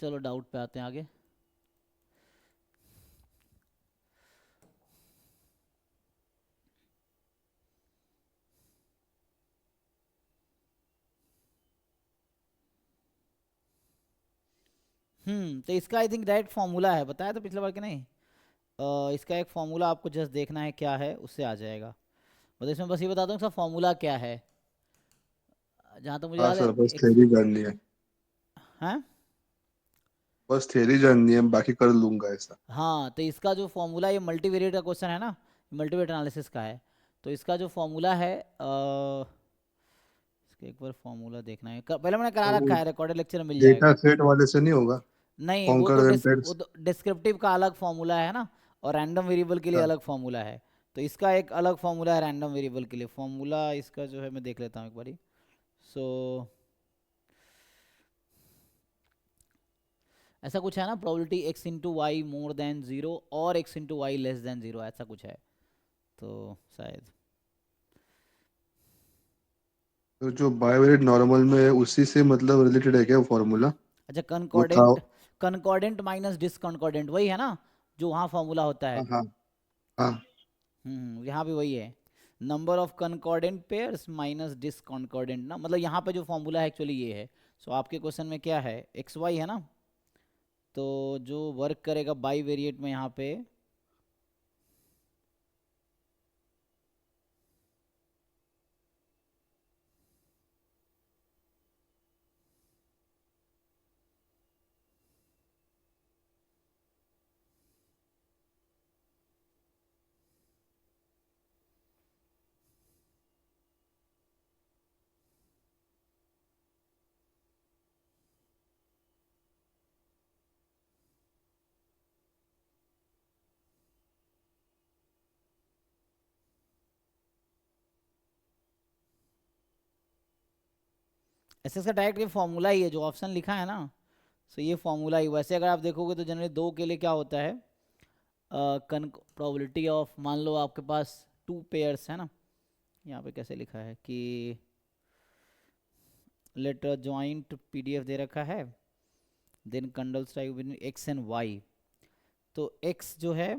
चलो डाउट पे आते हैं आगे। तो इसका आई थिंक डायरेक्ट फॉर्मूला है, बताया तो पिछले बार कि नहीं। इसका एक फॉर्मूला आपको जस्ट देखना है क्या है, उससे आ जाएगा। मतलब इसमें बस ये बता दूं इसका फॉर्मूला क्या है, जहाँ तक मुझे हाँ याद है। सर, बस एक थ्योरी जाननी है। है। बस थ्योरी जाननी है, बाकी कर लूंगा ऐसा। हाँ, तो इसका जो फॉर्मूला, ये मल्टीवेरिएट का क्वेश्चन है ना, मल्टीवेरिएट एनालिसिस का है। तो इसका जो फॉर्मूला है इसका एक बार फॉर्मूला देखना है, पहले मैंने करा तो वो रखा है, रिकॉर्डेड लेक्चर में मिल डेटा जाएगा। सेट वाले से नहीं होगा? नहीं, कॉन्कर एंड पेड्स। वो तो डिस्क्रिप्टिव का अलग फॉर्मूला है ना, और रैंडम वेरिएबल के लिए अच्छा। अलग फॉर्मूला है। तो इसका एक अलग फॉर्मूला है रैंडम वेरिएबल के लिए। फॉर्मूला इसका जो है मैं देख लेता हूँ एक बारी। सो ऐसा कुछ है ना, probability X into Y more than zero और X into Y less than zero, ऐसा कुछ है। तो शायद। तो जो बायोवेरिएट नॉर्मल में है उसी से मतलब रिलेटेड है क्या फॉर्मूला? अच्छा, वो था। कनकॉर्डेंट माइनस डिसकॉन्कॉर्डेंट वही है ना, जो वहाँ फॉर्मूला होता हाँ है। हाँ हाँ। यहाँ भी वही है। नंबर ऑफ कनकॉर्डेंट पेयर्स माइनस डिसकॉन्कॉर्डेंट ना, मतलब यहाँ पे जो फॉर्मूला है एक्चुअली ये है। सो आपके क्वेश्चन में क्या है, एक्स वाई है ना, तो जो वर्क करेगा बाई वेरिएट में यहाँ पे। ऐसे इसका डायरेक्ट ये फॉर्मूला ही है जो ऑप्शन लिखा है ना। सो ये फॉर्मूला ही, वैसे अगर आप देखोगे तो जनरली दो के लिए क्या होता है, कन प्रोबेबिलिटी ऑफ, मान लो आपके पास टू पेयर्स है ना, यहाँ पे कैसे लिखा है कि लेट जॉइंट पीडीएफ दे रखा है, then Kendall strike between X and Y. तो एक्स जो है,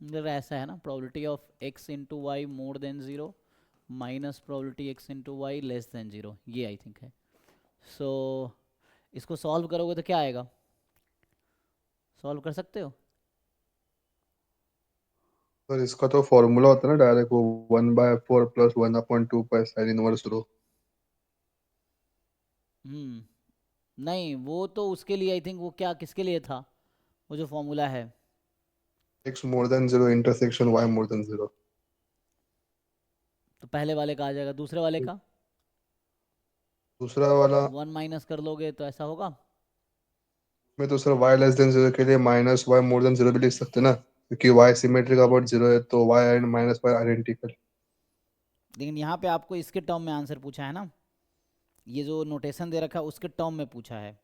मतलब ऐसा है ना, probability of X into Y more than zero minus probability X into Y less than zero, ये आई थिंक है। सो इसको सॉल्व करोगे तो क्या आएगा, सॉल्व कर सकते हो। सर इसका तो फॉर्मूला होता है ना डायरेक्ट, वो 1/4 प्लस 1/2 पर साइन इनवर्स रो। हम्म नहीं, वो तो उसके लिए आई थिंक, वो क्या किसके लिए था, वो जो फॉर्मूला है। X more than zero intersection Y more than zero. तो पहले वाले का आ जाएगा, दूसरे वाले का दूसरा वाला वन माइनस कर लोगे तो ऐसा होगा। में तो sir Y less than zero के लिए minus Y more than zero भी लिख सकते हैं ना, क्योंकि वाई सिमेट्रिक अबाउट जीरो है, तो Y and minus Y identical. लेकिन यहाँ पे आपको इसके टर्म में आंसर पूछा है ना, ये जो नोटेशन दे रखा है उसके टर्म में पूछा है।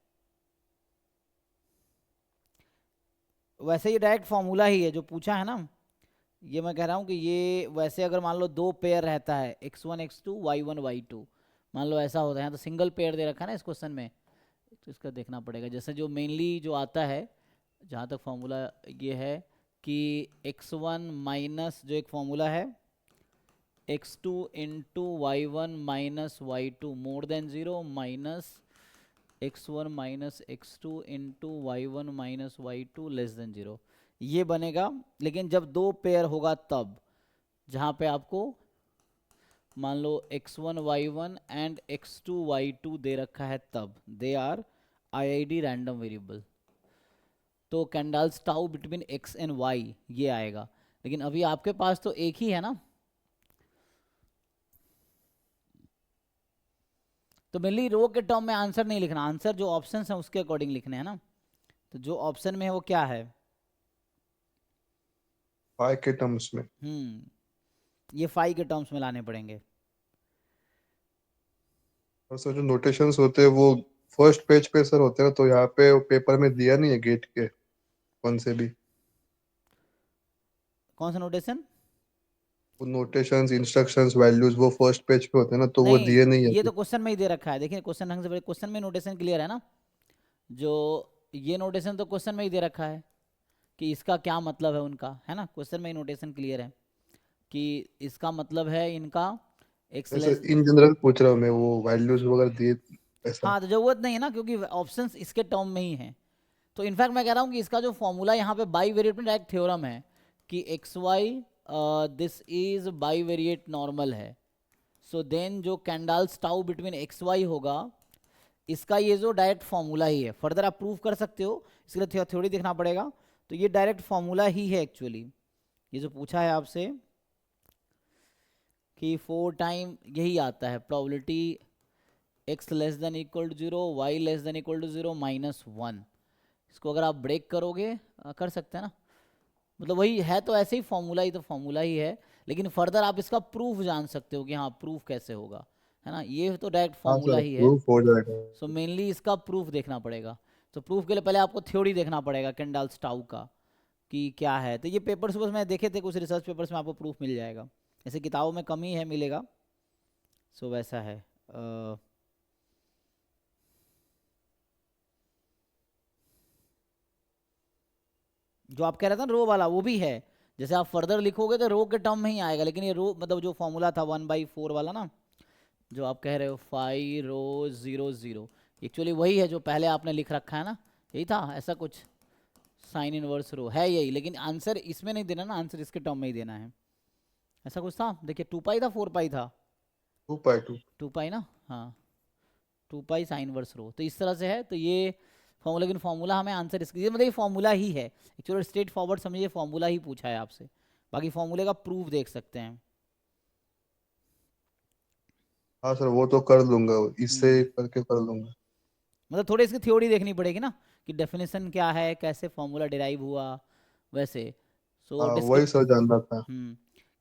वैसे ये डायरेक्ट फॉर्मूला ही है जो पूछा है ना। ये मैं कह रहा हूँ कि ये वैसे अगर मान लो दो पेयर रहता है, x1 x2 y1 y2, मान लो ऐसा होता है, तो सिंगल पेयर दे रखा है ना इस क्वेश्चन में। तो इसका देखना पड़ेगा, जैसे जो मेनली जो आता है, जहाँ तक फॉर्मूला ये है कि x1 माइनस जो एक फॉर्मूला है, x2 into Y 1 minus y2 more than zero minus x1 minus x2 into Y 1 minus y2 less than zero, ये बनेगा। लेकिन जब दो पेयर होगा तब, जहाँ पे आपको मान लो x1 y1 and x2 y2 दे रखा है, तब they are IID random variable, तो Kendall's tau between X and Y ये आएगा। लेकिन अभी आपके पास तो एक ही है ना, तो मेनली रो के टर्म में आंसर नहीं लिखना, आंसर जो ऑप्शन है उसके अकॉर्डिंग लिखने हैं ना। तो जो ऑप्शन में है वो क्या है। वाई के टर्म्स में। ये फाई के टर्म्स में लाने पड़ेंगे। और सर जो नोटेशंस होते हैं वो फर्स्ट पेज पे सर होते हैं, तो यहाँ पे पेपर में दिया नहीं है गेट के कौन से भी। कौन सा नोटेशन? वो नोटेशंस, इंस्ट्रक्शंस, वैल्यूज वो फर्स्ट पेज पे होते हैं ना, तो वो नहीं, दिए नहीं है ये अभी। तो क्वेश्चन में ही दे रखा है, देखिए क्वेश्चन ढंग से पढ़िए, क्वेश्चन में नोटेशन क्लियर है ना। जो ये नोटेशन तो क्वेश्चन में ही दे रखा है कि इसका क्या मतलब है उनका, है ना, क्वेश्चन में ही नोटेशन क्लियर है कि इसका मतलब है इनका एक्स ऐसे लेस। इन जनरल पूछ रहा हूँ मैं, वो वैल्यूज वगैरह दिए ऐसा। हाँ तो जरूरत नहीं है ना, क्योंकि ऑप्शंस इसके टर्म में ही हैं। तो इनफैक्ट मैं कह रहा हूँ कि इसका जो फॉर्मूला यहाँ पे बाई वेरिएट में डायरेक्ट थ्योरम है कि x why this is by variate normal है। सो देन जो कैंडाल्स टाउ बिटवीन एक्स वाई होगा, इसका ये जो डायरेक्ट फॉर्मूला ही है। फर्दर आप प्रूव कर सकते हो, इसके लिए थ्योरी देखना पड़ेगा। तो ये डायरेक्ट फॉर्मूला ही है एक्चुअली, ये जो पूछा है आपसे कि 4 टाइम यही आता है probability X less than equal to zero, Y less than equal to zero, -1। इसको अगर आप ब्रेक करोगे कर सकते हैं ना, मतलब वही है, तो ऐसे ही फॉर्मूला ही तो फॉर्मूला ही है। लेकिन फर्दर आप इसका प्रूफ जान सकते हो कि हाँ प्रूफ कैसे होगा, है ना, ये तो डायरेक्ट हाँ फॉर्मूला सर, ही है। प्रूफ हो जाएगा। सो मेनली इसका प्रूफ देखना पड़ेगा। तो प्रूफ के लिए पहले आपको थ्योरी देखना पड़ेगा कैंडल स्टाउ का कि क्या है। तो ये पेपर्स बस मैं देखे थे कुछ रिसर्च पेपर्स में, आपको प्रूफ मिल जाएगा। ऐसे किताबों में कम ही है मिलेगा। सो वैसा है। जो आप कह रहे थे ना रो वाला, वो भी है। जैसे आप फर्दर लिखोगे तो रो के टर्म में ही आएगा, लेकिन ये रो मतलब जो फॉर्मूला था 1/4 वाला ना, जो आप कह रहे हो 5 ρ 0 0, एक्चुअली वही है जो पहले आपने लिख रखा है ना, यही था ऐसा कुछ। साइन इनवर्स रो है यही, लेकिन आंसर इसमें नहीं देना ना, आंसर इसके टर्म में ही देना है। ऐसा कुछ था, देखिए 2 पाई था 4 पाई था। 2/2। 2 पाई ना, हाँ, 2 पाई साइन वर्स रो, तो इस तरह से है। तो ये फॉर्मूला, लेकिन फॉर्मूला हमें आंसर इसके ये मतलब ये फॉर्मूला ही है एक्चुअली, स्ट्रेट फॉरवर्ड समझिए, फॉर्मूला ही पूछा है आपसे। बाकी फॉर्मूले का प्रूफ देख सकते हैं। हाँ सर, वो तो कर लूंगा, इससे हम्म, करके कर लूंगा। मतलब थोड़ी इसकी थ्योरी देखनी पड़ेगी ना कि डेफिनेशन क्या है, कैसे फॉर्मूला डिराइव हुआ, वैसे। सो हाँ वही डिस्क्रिप्ट सर जानना था।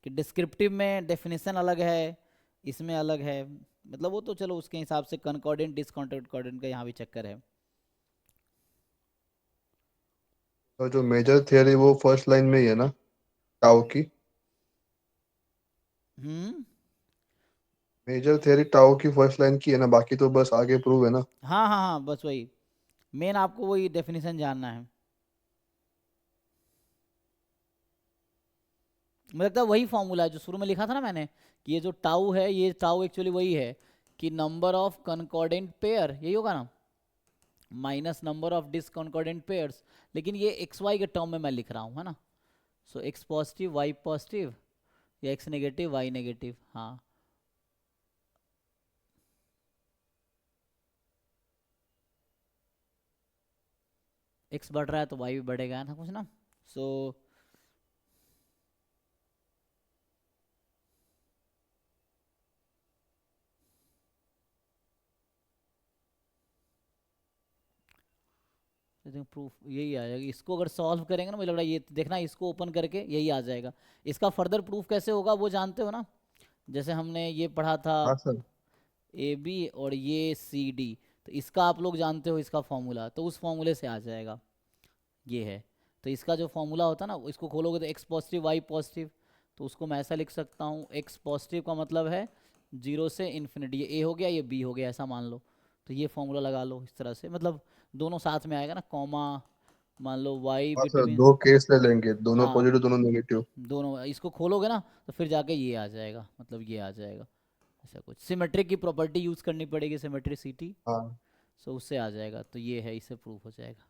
कि डिस्क्रिप्टिव में डेफिनेशन अलग है, इसमें अलग है, मतलब वो तो चलो उसके हिसाब से कॉन्कॉर्डेंट डिसकॉन्कॉर्डेंट का यहाँ भी चक्कर है। और जो मेजर थियरी वो फर्स्ट लाइन में ही है ना, टाउ की। हम्म, मेजर थियरी टाउ की फर्स्ट लाइन की है ना, बाकी तो बस आगे प्रूव है ना। हाँ हाँ हाँ, बस वही मेन आपको वही डेफिनेशन जानना है। मुझे लगता है वही फॉर्मूला है जो शुरू में लिखा था ना मैंने, कि ये जो टाउ है, ये टाउ एक्चुअली वही है कि नंबर ऑफ कनकॉर्डेंट पेयर, यही होगा ना, माइनस नंबर ऑफ डिसकॉन्कॉर्डेंट पेयर्स। लेकिन ये एक्स वाई के टर्म में मैं लिख रहा हूँ, है ना। सो एक्स पॉजिटिव वाई पॉजिटिव, या एक्स नेगेटिव वाई नेगेटिव, हाँ। एक्स बढ़ रहा है तो वाई भी बढ़ेगा ना कुछ ना। सो प्रूफ यही आ जाएगा, इसको अगर सॉल्व करेंगे ना, मुझे लग रहा है ये देखना, इसको ओपन करके यही आ जाएगा। इसका फर्दर प्रूफ कैसे होगा वो जानते हो ना, जैसे हमने ये पढ़ा था हाँ सर। ए बी और ये सी डी। तो इसका आप लोग जानते हो इसका फॉर्मूला, तो उस फॉर्मूले से आ जाएगा, ये है। तो इसका जो फॉर्मूला होता है ना, इसको खोलोगे तो एक्स पॉजिटिव वाई पॉजिटिव, तो उसको मैं ऐसा लिख सकता हूँ, एक्स पॉजिटिव का मतलब है 0 से ∞, ये ए हो गया ये बी हो गया, ऐसा मान लो। तो ये फॉर्मूला लगा लो इस तरह से, मतलब दोनों साथ में आएगा ना, कॉमा, मान लो वाई हाँ सर, बिटवीन। दो केस ले लेंगे, दोनों हाँ, पॉजिटिव दोनों नेगेटिव। दोनों इसको खोलोगे ना, तो फिर जाके ये आ जाएगा, मतलब ये आ जाएगा। ऐसा कुछ सिमेट्रिक की प्रॉपर्टी यूज़ करनी पड़ेगी, सिमेट्रिसिटी। हाँ। सो उससे आ जाएगा, तो ये है, इससे प्रूफ हो जाएगा।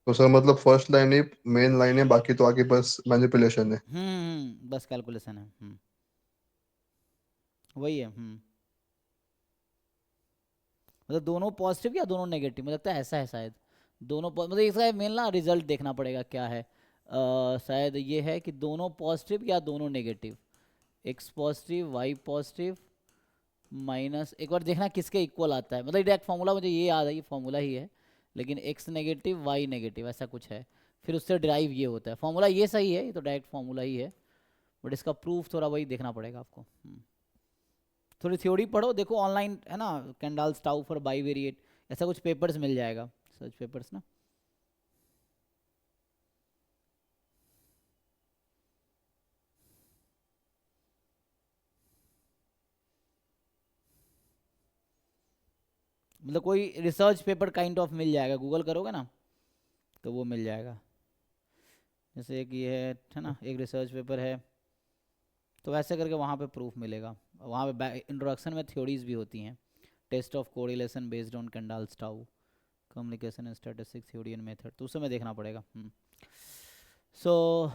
तो सर मतलब फर्स्ट लाइन ही मेन लाइन है, बाकी तो आगे बस मैनिपुलेशन है। बस कैलकुलेशन है। वही है। मतलब दोनों पॉजिटिव या दोनों नेगेटिव, मुझे लगता है ऐसा है शायद। दोनों मतलब इसका मेन ना रिजल्ट देखना पड़ेगा क्या है। शायद ये है कि दोनों पॉजिटिव या दोनों negative, X positive Y positive minus, एक बार देखना किसके इक्वल आता है, मतलब डायरेक्ट फॉर्मूला मुझे ये याद है, ये फॉर्मूला ही है, लेकिन एक्स नेगेटिव वाई नेगेटिव ऐसा कुछ है। फिर उससे ड्राइव ये होता है, फॉर्मूला ये सही है, ये तो डायरेक्ट फॉर्मूला ही है, बट इसका प्रूफ थोड़ा वही देखना पड़ेगा आपको। थोड़ी थ्योरी पढ़ो, देखो ऑनलाइन है ना, कैंडल स्टाउ फॉर बाई वेरिएट, ऐसा कुछ पेपर्स मिल जाएगा, सर्च पेपर्स ना। मतलब कोई रिसर्च पेपर काइंड ऑफ मिल जाएगा, गूगल करोगे ना तो वो मिल जाएगा। जैसे एक ये है ना, एक रिसर्च पेपर है, तो वैसे करके वहाँ पे प्रूफ मिलेगा। वहाँ पे इंट्रोडक्शन में थ्योरीज भी होती हैं, test of correlation based on Kendall's tau, communication and statistics theory and method, तो उसे में देखना पड़ेगा। सो